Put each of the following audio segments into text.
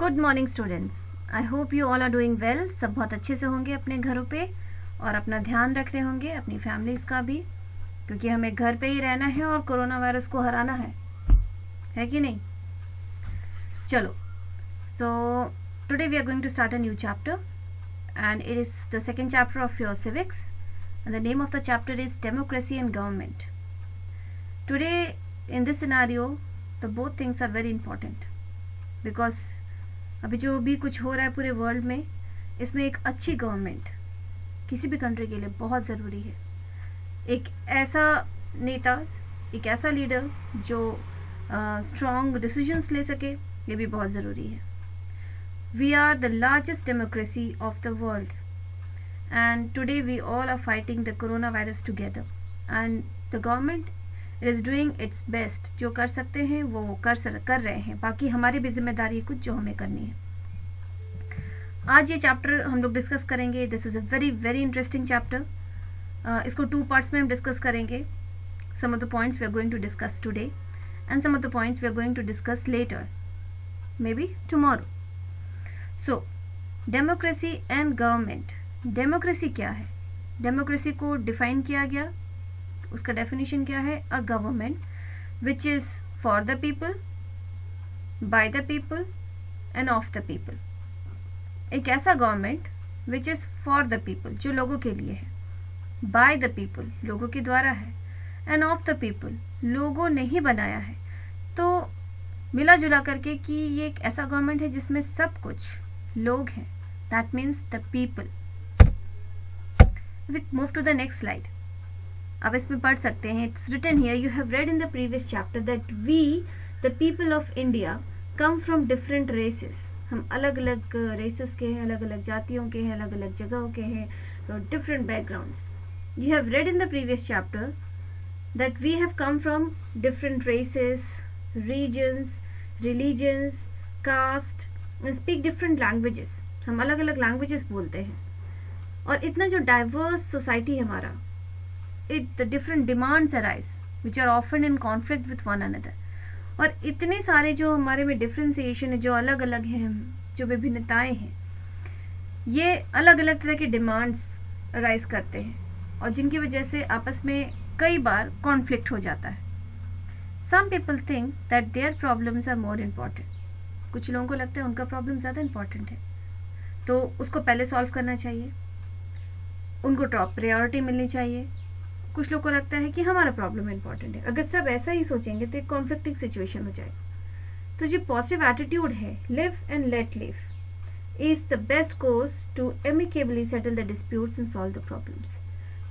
Good morning students, I hope you all are doing well. सब बहुत अच्छे से होंगे अपने घरों पे और अपना ध्यान रख रहे होंगे, अपनी फैमिलीज का भी, क्योंकि हमें घर पे ही रहना है और कोरोना वायरस को हराना है कि नहीं। चलो, so today we are going to start a new chapter and it is the second chapter of your civics, and the name of the chapter is democracy and government. Today in this scenario the both things are very important because अभी जो भी कुछ हो रहा है पूरे world में, इसमें एक अच्छी गवर्नमेंट किसी भी कंट्री के लिए बहुत ज़रूरी है। एक ऐसा नेता, एक ऐसा लीडर जो स्ट्रॉन्ग डिसीजंस ले सके, ये भी बहुत ज़रूरी है। We are the largest democracy of the world, and today we all are fighting the coronavirus together, and the government is doing its best। जो कर सकते हैं वो कर रहे हैं, बाकी हमारी भी जिम्मेदारी है कुछ जो हमें करनी है। आज ये चैप्टर हम लोग डिस्कस करेंगे। This is a very very interesting chapter. इसको 2 पार्ट्स में हम डिस्कस करेंगे। Some of the points we are going to discuss today and some of the points we are going to discuss later, maybe tomorrow. So democracy and government. Democracy क्या है? Democracy को define किया गया, उसका definition क्या है? A government which is for the people, bye the people end of the people. एक ऐसा government which is for the people, जो लोगों के लिए है, बाय द पीपल, लोगों के द्वारा है, एंड ऑफ द पीपल, लोगों ने ही बनाया है। तो मिला जुला करके कि ये एक ऐसा गवर्नमेंट है जिसमें सब कुछ लोग हैं, that means the people. We move to the next slide. अब इसमें पढ़ सकते हैं, it's written here, you have read in the previous chapter that we the people of India come from different races. हम अलग अलग रेसेस के हैं, अलग अलग जातियों के हैं, अलग अलग जगहों के हैं, different backgrounds. You have read in the previous chapter that we have come from different races, regions, religions, caste, and speak different languages। हम अलग अलग लैंग्वेजेस बोलते हैं और इतना जो डाइवर्स सोसाइटी है हमारा, the different demands arise which are often in conflict with one another। और इतने सारे जो हमारे में डिफ्रेंसिएशन है, जो अलग अलग हैं, जो विभिन्नताएं हैं, ये अलग अलग तरह के डिमांड्स अराइज करते हैं और जिनकी वजह से आपस में कई बार कॉन्फ्लिक्ट हो जाता है। Some people think that their problems are more important। कुछ लोगों को लगता है उनका प्रॉब्लम ज़्यादा इम्पोर्टेंट है, तो उसको पहले सॉल्व करना चाहिए, उनको टॉप प्रायोरिटी मिलनी चाहिए। कुछ लोगों को लगता है कि हमारा प्रॉब्लम इम्पोर्टेंट है। अगर सब ऐसा ही सोचेंगे तो एक कॉन्फ्लिक्टिंग सिचुएशन हो जाएगा। तो जो पॉजिटिव एटीट्यूड है, live and let live, is the best course to amicably settle the disputes and solve the problems.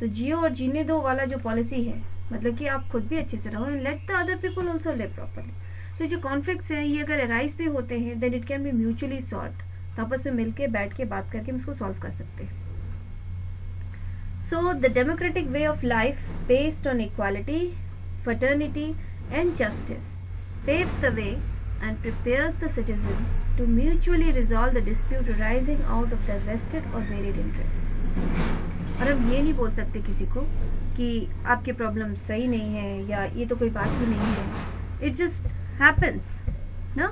तो जियो और जीने दो वाला जो पॉलिसी है, मतलब कि आप खुद भी अच्छे से रहो and let the other people also live properly. तो जो कॉन्फ्लिक्ट्स हैं, ये अगर अराइज भी होते हैं, then it can be mutually solved. तो आपस में मिलके बैठ के बात करके हम इसको सॉल्व कर सकते हैं। So the democratic way of life based on equality, fraternity and justice paves the way and prepares the citizen to mutually resolve the dispute arising out of their vested or varied interest। और हम ये नहीं बोल सकते किसी को कि आपके प्रॉब्लम सही नहीं है या ये तो कोई बात ही नहीं है, इट जस्ट हैपेंस ना।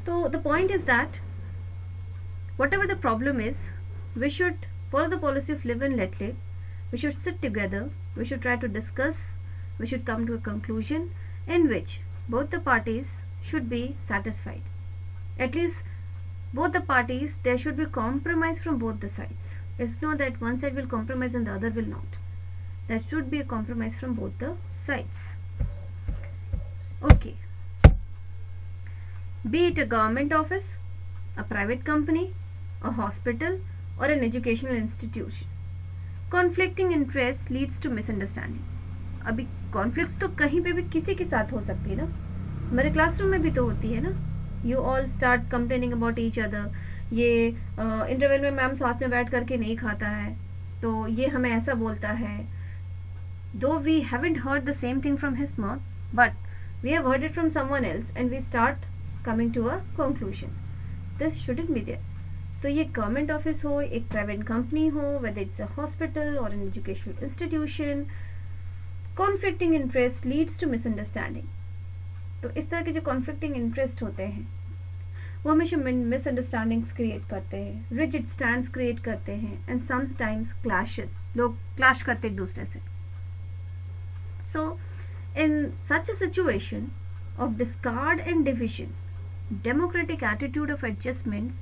तो the point is that whatever the problem is, we should follow the policy of live and let live. We should sit together, we should try to discuss, we should come to a conclusion in which both the parties should be satisfied। At least both the parties, there should be compromise from both the sides। It's not that one side will compromise and the other will not. There should be a compromise from both the sides। Okay, be it a government office, a private company, a hospital or an educational institution, conflicting interests leads to misunderstanding। अभी conflicts तो कहीं पे भी किसी के साथ हो सकती है ना, हमारे क्लासरूम में भी तो होती है ना। You all start complaining about each other. ये इंटरवल में मैम साथ में बैठ करके नहीं खाता है, तो ये हमें ऐसा बोलता है। Though we haven't heard the same thing from his mouth, but we have heard it from someone else and we start coming to a conclusion. This shouldn't be there. तो ये गवर्नमेंट ऑफिस हो, एक private company हो, whether it's a hospital और an educational institution, conflicting interest leads to misunderstanding. तो इस तरह के जो कॉन्फ्लिक्टिंग इंटरेस्ट होते हैं, वो हमेशा मिसअंडरस्टैंडिंग्स क्रिएट करते हैं, रिजिड स्टैंड्स क्रिएट करते हैं, एंड समटाइम्स क्लैशेस, लोग क्लैश करते एक दूसरे से. So in such a situation of discard and division, democratic attitude of adjustments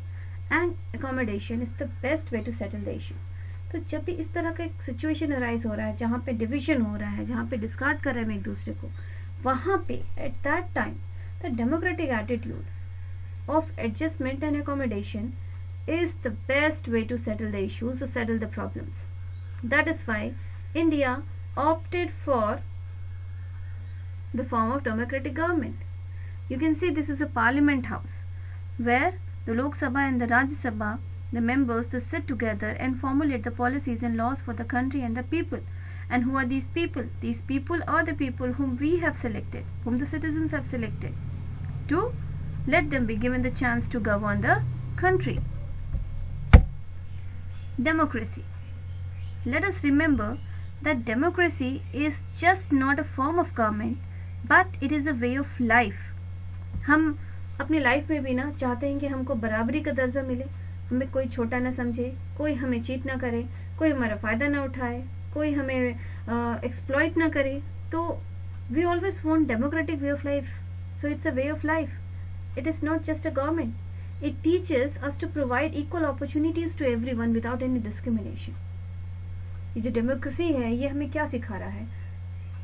and accommodation is the best way to settle the issue. तो जब भी इस तरह का एक सिचुएशन अराइज हो रहा है जहाँ पे डिविजन हो रहा है, जहाँ पे डिस्कार्ड कर रहे हैं एक दूसरे को, वहाँ पे at that time the democratic attitude of adjustment and accommodation is the best way to settle the issues, to settle the problems. That is why India opted for the form of democratic government. You can see this is a parliament house where the Lok Sabha and the Rajya Sabha, the members, they sit together and formulate the policies and laws for the country and the people. And who are these people? These people are the people whom we have selected, whom the citizens have selected, to let them be given the chance to govern the country. Democracy. Let us remember that democracy is just not a form of government, but it is a way of life. हम अपनी life में भी ना चाहते हैं कि हमको बराबरी का दर्जा मिले, हमें कोई छोटा ना समझे, कोई हमें चीट ना करे, कोई हमारा फ़ायदा ना उठाए, कोई हमें एक्सप्लॉइट ना करे. तो we always want democratic way of life. So it's a way of life. It is not just a government. It teaches us to provide equal opportunities to everyone without any discrimination. ये जो democracy है ये हमें क्या सिखा रहा है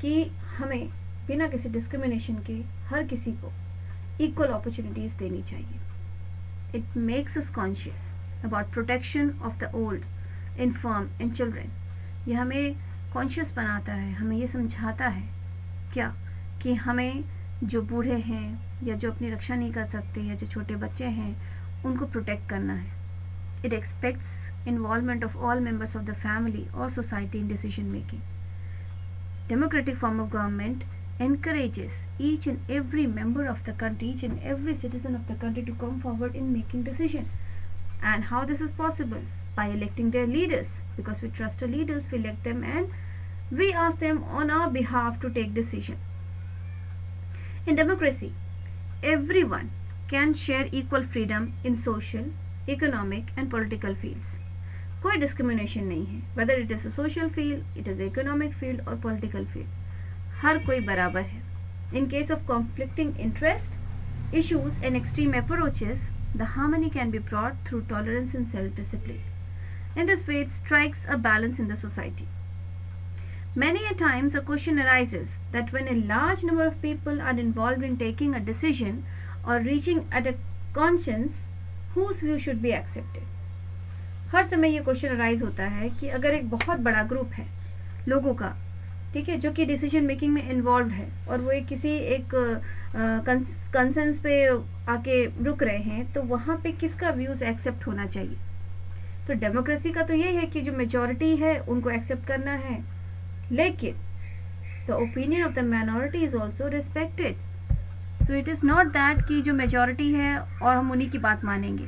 कि हमें बिना किसी डिस्क्रिमिनेशन के हर किसी को इक्वल अपॉर्चुनिटीज देनी चाहिए. It makes us conscious about protection of the old, inform and children. ये हमें कॉन्शियस बनाता है, हमें ये समझाता है क्या कि हमें जो बूढ़े हैं या जो अपनी रक्षा नहीं कर सकते या जो छोटे बच्चे हैं उनको प्रोटेक्ट करना है. It expects involvement of all members of the family और society in decision making. Democratic form of government encourages each and every member of the country, each and every citizen of the country to come forward in making decision. And how this is possible? By electing their leaders. Because we trust our leaders, we elect them and we ask them on our behalf to take decision. In democracy, everyone can share equal freedom in social, economic and political fields. कोई discrimination नहीं है, whether it is a social field, it is economic field or political field. हर कोई बराबर है. In case of conflicting interest, issues and extreme approaches, the harmony can be brought through tolerance and self-discipline. In this way, it strikes a balance in the society. Many a times a question arises that when a large number of people are involved in taking a decision or reaching at a conscience, whose view should be accepted? हर समय ये question arise होता है कि अगर एक बहुत बड़ा group है लोगों का, ठीक है, जो कि डिसीजन मेकिंग में इन्वॉल्व है और वो किसी एक कंसेंस पे आके रुक रहे हैं, तो वहाँ पे किसका व्यूज एक्सेप्ट होना चाहिए? तो डेमोक्रेसी का तो ये है कि जो मेजॉरिटी है उनको एक्सेप्ट करना है, लेकिन the opinion of the minority is also respected. So it is not that कि जो मेजॉरिटी है और हम उन्हीं की बात मानेंगे,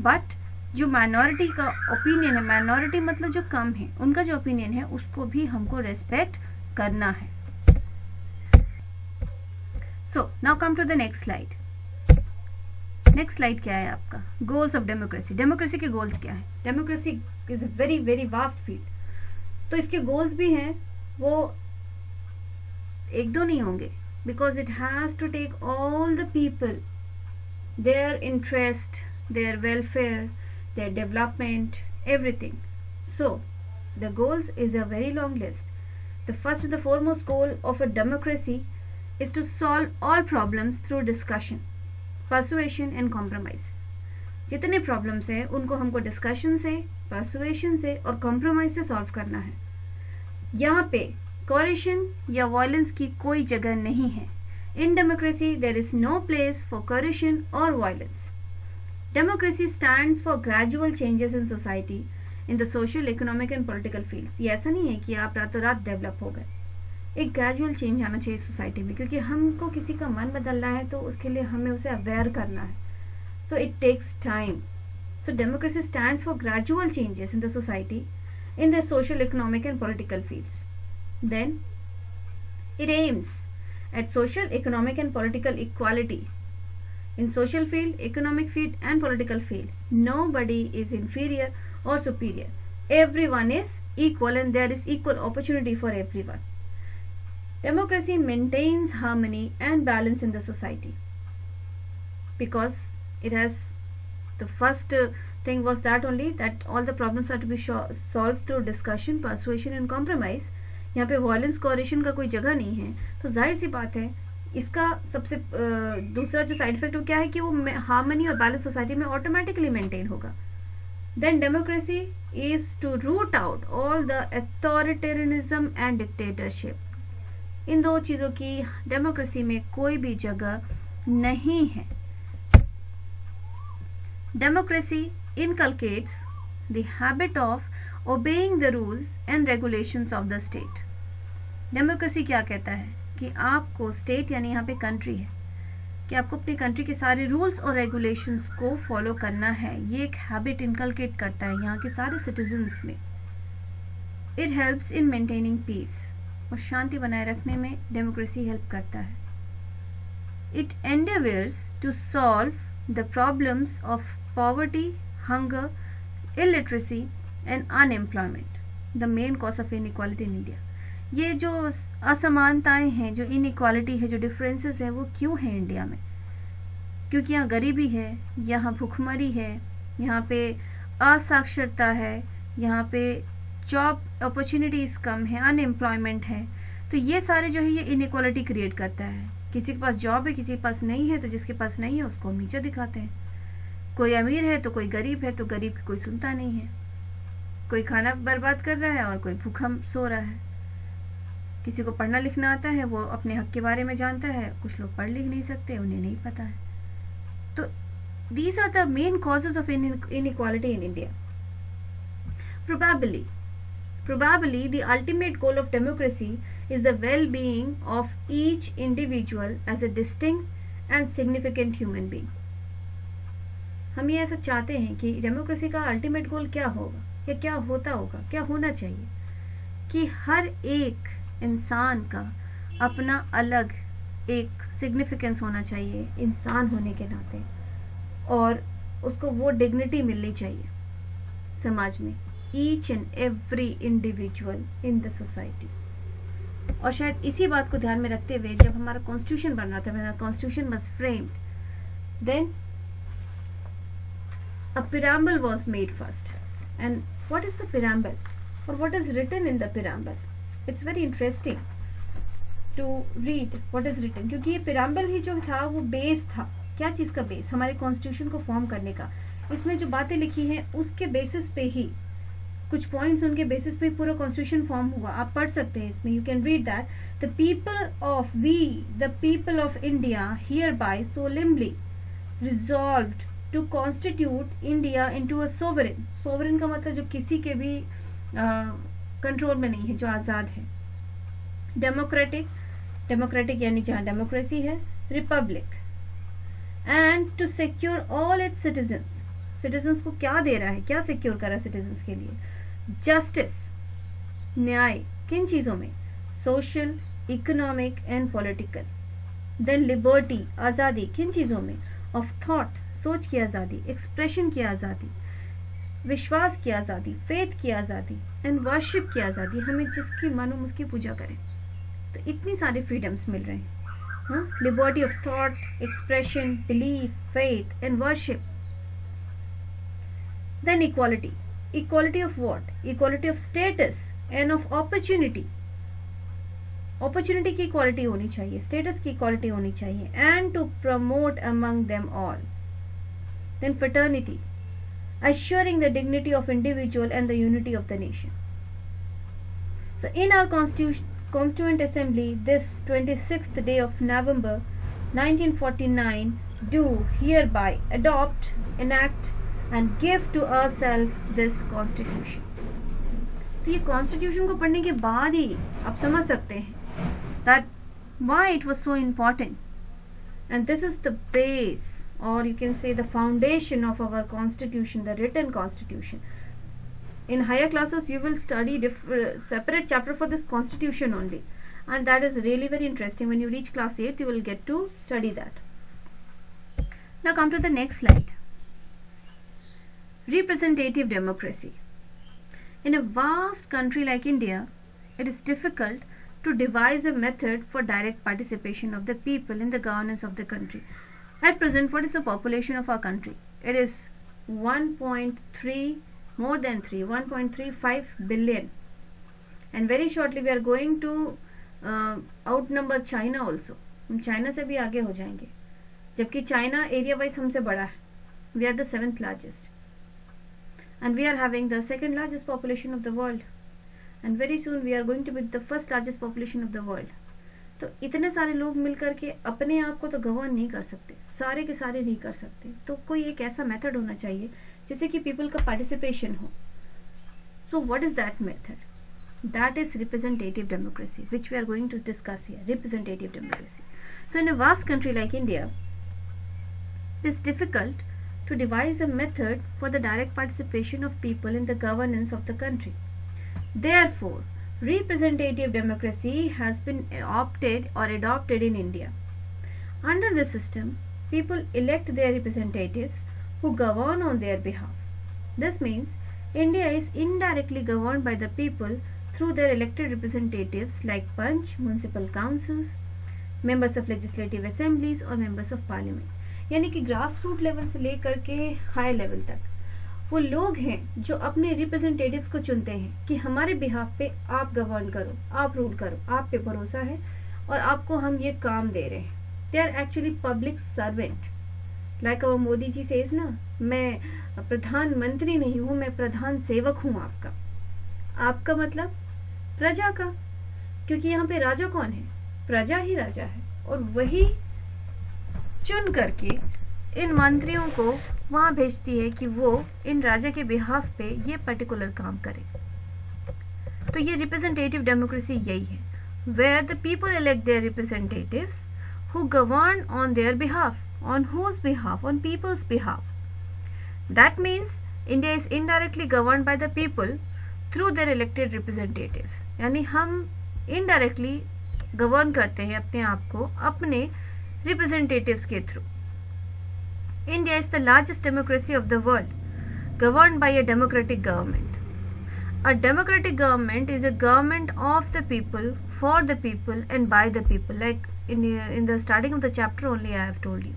बट जो माइनॉरिटी का ओपिनियन है, माइनॉरिटी मतलब जो कम है, उनका जो ओपिनियन है उसको भी हमको रेस्पेक्ट करना है. So now come to the next slide. Next slide क्या है आपका? Goals of democracy. डेमोक्रेसी के गोल्स क्या है? Democracy is a very very vast field. तो इसके गोल्स भी हैं, वो एक दो नहीं होंगे, because it has to take all the people, their interest, their welfare, their development, everything. So the goals is a very long list. The first and the foremost goal of a democracy is to solve all problems through discussion, persuasion and compromise. जितने problems हैं उनको हमको discussion से, persuasion से और compromise से solve करना है. यहाँ पे coercion या violence की कोई जगह नहीं है. In democracy there is no place for coercion or violence. Democracy stands for gradual changes in society in the social, economic and political fields. ये ऐसा नहीं है कि आप रातों रात डेवलप हो गए. एक ग्रेजुअल चेंज आना चाहिए सोसाइटी में, क्योंकि हमको किसी का मन बदलना है तो उसके लिए हमें उसे अवेयर करना है. So it takes time. So democracy stands for gradual changes in the society in the social, economic and political fields. Then it aims at social, economic and political equality. In social field, economic field and political field, nobody is inferior or superior. Everyone is equal and there is equal opportunity for everyone. Democracy maintains harmony and balance in the society because it has the first thing was that only that all the problems are to be solved through discussion, persuasion and compromise. यहाँ पे violence coercion का कोई जगह नहीं है, तो जाहिर सी बात है इसका सबसे दूसरा जो साइड इफेक्ट क्या है कि वो हार्मनी और बैलेंस सोसाइटी में ऑटोमेटिकली मेंटेन होगा. Then democracy is to root out all the authoritarianism and dictatorship. इन दो चीजों की डेमोक्रेसी में कोई भी जगह नहीं है. Democracy inculcates the habit of obeying the rules and regulations of the state. Democracy क्या कहता है कि आपको स्टेट यानी यहाँ पे कंट्री है कि आपको अपनी कंट्री के सारे रूल्स और रेगुलेशंस को फॉलो करना है. ये एक हैबिट इनकलकेट करता है यहाँ के सारे सिटीजन्स में. It helps in maintaining peace, और शांति बनाए रखने में डेमोक्रेसी हेल्प करता है. It endeavours to solve the problems of poverty, hunger, illiteracy and unemployment, the main cause of inequality in India. ये जो असमानताएं हैं, जो इनइक्वालिटी है, जो डिफरेंसेस है, वो क्यों है इंडिया में? क्योंकि यहाँ गरीबी है, यहाँ भुखमरी है, यहाँ पे असाक्षरता है, यहाँ पे जॉब अपॉर्चुनिटीज कम है, अनएम्प्लॉयमेंट है. तो ये सारे जो है ये इनइक्वालिटी क्रिएट करता है. किसी के पास जॉब है, किसी के पास नहीं है, तो जिसके पास नहीं है उसको नीचा दिखाते हैं. कोई अमीर है तो कोई गरीब है, तो गरीब की कोई सुनता नहीं है. कोई खाना बर्बाद कर रहा है और कोई भूखा सो रहा है. किसी को पढ़ना लिखना आता है, वो अपने हक के बारे में जानता है. कुछ लोग पढ़ लिख नहीं सकते, उन्हें नहीं पता है. तो these are the main causes of inequality in India. Probably the ultimate goal of democracy is the well-being of each individual as a distinct and significant human being. हम ये ऐसा चाहते हैं कि डेमोक्रेसी का अल्टीमेट गोल क्या होगा या क्या होता होगा, क्या होना चाहिए कि हर एक इंसान का अपना अलग एक सिग्निफिकेंस होना चाहिए इंसान होने के नाते, और उसको वो डिग्निटी मिलनी चाहिए समाज में, each and every individual in the society. और शायद इसी बात को ध्यान में रखते हुए जब हमारा कॉन्स्टिट्यूशन बन रहा था, when our constitution was framed, then a preamble was made first. And what is the preamble, or what is written in the preamble? It's very interesting to read what is written, क्योंकि ये preamble ही जो था वो base था. क्या चीज़ का base? हमारे constitution को फॉर्म करने का. इसमें जो बातें लिखी हैं उसके बेसिस पे ही, कुछ पॉइंट्स उनके बेसिस पे पूरा कॉन्स्टिट्यूशन फॉर्म हुआ. आप पढ़ सकते हैं इसमें. You can read that the people of India hereby solemnly resolved to constitute India into a sovereign. Sovereign का मतलब जो किसी के भी कंट्रोल में नहीं है, जो आज़ाद है. डेमोक्रेटिक यानी जहाँ डेमोक्रेसी है. Republic, and to secure all its citizens. Citizens को क्या दे रहा है, क्या सिक्योर कर रहा है सिटीजन्स के लिए? जस्टिस, न्याय. किन चीज़ों में? Social, economic and political. Then liberty, आज़ादी. किन चीज़ों में? ऑफ थॉट, सोच की आज़ादी. एक्सप्रेशन की आज़ादी. विश्वास की आज़ादी. फेथ की आज़ादी. एंड वर्शिप की आज़ादी. हमें जिसकी मन हो उसकी पूजा करें. तो इतनी सारी फ्रीडम्स मिल रहे हैं. Liberty of thought, expression, belief, faith and worship. Then equality. Equality of what? Equality of status and of opportunity. Opportunity की इक्वालिटी होनी चाहिए, स्टेटस की इक्वालिटी होनी चाहिए. And to promote among them all. Then fraternity, assuring the dignity of individual and the unity of the nation. So in our Constituent Assembly this 26th day of November 1949 do hereby adopt, enact and give to ourselves this constitution. तो ये constitution को पढ़ने के बाद ही आप समझ सकते हैं that why it was so important, and this is the base, or you can say the foundation of our constitution, the written constitution. In higher classes you will study separate chapter for this constitution only, and that is really very interesting. When you reach class 8 you will get to study that. Now come to the next slide. Representative democracy. In a vast country like India, it is difficult to devise a method for direct participation of the people in the governance of the country. At present, what is the population of our country? It is 1.3, more than 3, 1.35 billion. And very shortly we are going to outnumber China also. हम China से भी आगे हो जाएंगे, जबकि China area wise हमसे बड़ा है. We are the 7th largest. And we are having the 2nd largest population of the world. And very soon we are going to be the 1st largest population of the world. तो इतने सारे लोग मिलकर के अपने आप को तो गवर्न नहीं कर सकते, सारे के सारे नहीं कर सकते. तो कोई एक ऐसा मेथड होना चाहिए जिससे कि पीपल का पार्टिसिपेशन हो. So what is that method? That is representative democracy, which we are going to discuss here. Representative democracy. So in a vast country like India, it is difficult to devise a method for the direct participation of people in the governance of the country. Therefore, representative democracy has been adopted in India. Under this system, people elect their representatives who govern on their behalf. This means India is indirectly governed by the people through their elected representatives like Panch, municipal councils, members of legislative assemblies और members of parliament. यानी कि grass root level से लेकर के high level तक वो लोग हैं जो अपने रिप्रेजेंटेटिव्स को चुनते हैं कि हमारे बिहाफ पे आप गवर्न करो, आप रूल करो, आप पे भरोसा है और आपको हम ये काम दे रहे हैं. They are actually public servant. Like our Modi ji says ना, मैं प्रधानमंत्री नहीं हूँ, मैं प्रधान सेवक हूँ आपका. आपका मतलब प्रजा का, क्योंकि यहाँ पे राजा कौन है? प्रजा ही राजा है. और वही चुन करके इन मंत्रियों को वहां भेजती है कि वो इन राजा के बिहाफ पे ये पर्टिकुलर काम करे. तो ये रिप्रेजेंटेटिव डेमोक्रेसी यही है, where the people elect their representatives who govern on their behalf, on whose behalf, on people's behalf. That means India is indirectly govern by the people through their elected representatives. यानी हम indirectly govern करते हैं अपने आप को अपने representatives के through. India is the largest democracy of the world, governed by a democratic government. A democratic government is a government of the people, for the people and by the people. Like in the starting of the chapter only I have told you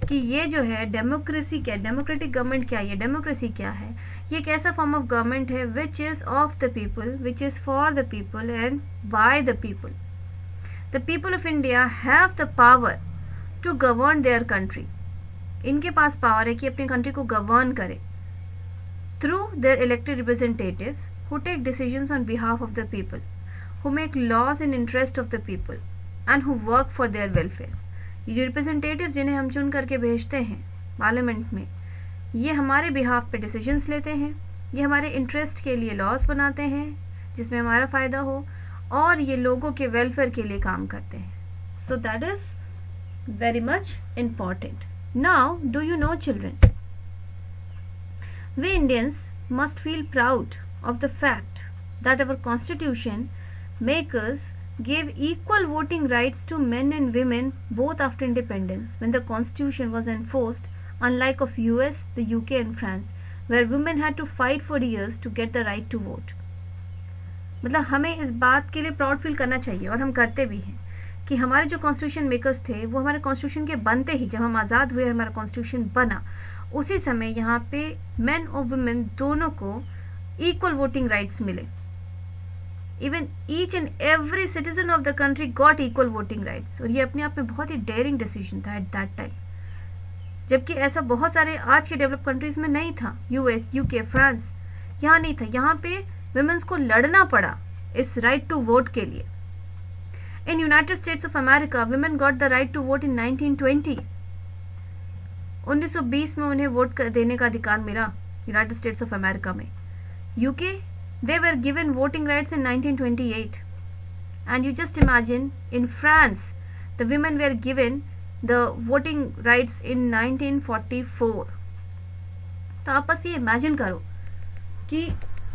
कि ये जो है democracy क्या, democratic government क्या है, democracy क्या है. ये एक ऐसा फॉर्म ऑफ गवर्नमेंट है which is of the people, which is for the people and by the people. The people of India have the power to govern their country. इनके पास पावर है कि अपनी कंट्री को गवर्न करे through their elected representatives who take decisions on behalf of the people, who make laws in interest of the people and who work for their welfare. ये जो representatives जिन्हें हम चुन करके भेजते हैं पार्लियामेंट में, ये हमारे बिहाफ पे डिसीजंस लेते हैं, ये हमारे इंटरेस्ट के लिए लॉज बनाते हैं जिसमें हमारा फायदा हो, और ये लोगों के वेलफेयर के लिए काम करते हैं. So that is very much important. Now, do you know, children, we Indians must feel proud of the fact that our constitution makers gave equal voting rights to men and women both after independence, when the constitution was enforced, unlike of US, the UK and France, where women had to fight for years to get the right to vote. मतलब हमें इस बात के लिए proud feel करना चाहिए और हम करते भी हैं कि हमारे जो कॉन्स्टिट्यूशन मेकर्स थे वो हमारे कॉन्स्टिट्यूशन के बनते ही, जब हम आज़ाद हुए, हमारा कॉन्स्टिट्यूशन बना, उसी समय यहाँ पे मेन और वुमेन दोनों को इक्वल वोटिंग राइट्स मिले. Even each and every citizen of the country got equal voting rights. और ये अपने आप में बहुत ही डेयरिंग डिसीजन था एट दैट टाइम, जबकि ऐसा बहुत सारे आज के डेवलप कंट्रीज में नहीं था. यूएस, यूके, फ्रांस, यहाँ नहीं था. यहाँ पे वुमेन्स को लड़ना पड़ा इस राइट टू वोट के लिए. In United States of America, women got the right to vote in 1920. 1920 में उन्हें वोट देने का अधिकार मिला यूनाइटेड स्टेट्स ऑफ अमेरिका में. UK, they were given voting rights in 1928. And you just imagine, in France, the women were given the voting rights in 1944. तो आप बस ये इमेजिन करो कि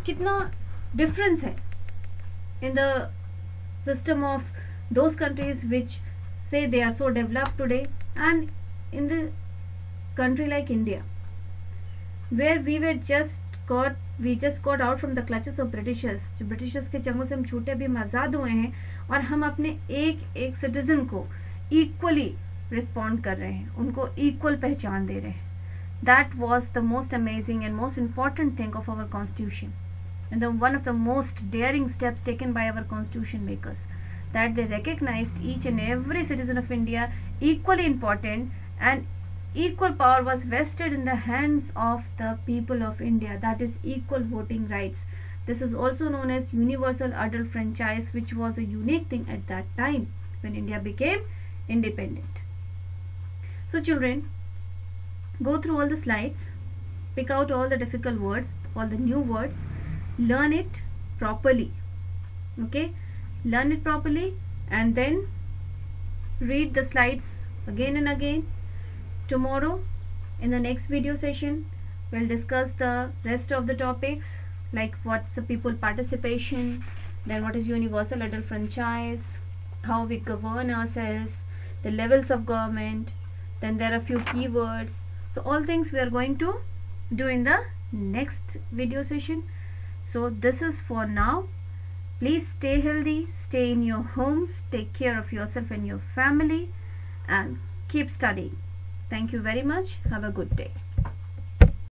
कितना डिफरेंस है in the system of those countries which say they are so developed today, and in the country like India, where we just got out from the clutches of Britishers. जो Britishers के चंगुल से हम छूटे भी आजाद हुए हैं, और हम अपने एक सिटीजन को इक्वली रिस्पॉन्ड कर रहे हैं, उनको इक्वल पहचान दे रहे हैं. That was the most amazing and most important thing of our constitution, and one of the most daring steps taken by our constitution makers, that they recognized each and every citizen of India equally important, and equal power was vested in the hands of the people of India, that is equal voting rights. This is also known as universal adult franchise, which was a unique thing at that time when India became independent. So children, go through all the slides, pick out all the difficult words, all the new words, learn it properly. Okay, learn it properly, and then read the slides again and again. Tomorrow in the next video session we'll discuss the rest of the topics, like what's the people participation, then what is universal adult franchise, how we govern ourselves, the levels of government, then there are few keywords. So all things we are going to do in the next video session. So this is for now. Please stay healthy, stay in your homes, take care of yourself and your family, and keep studying. Thank you very much. Have a good day.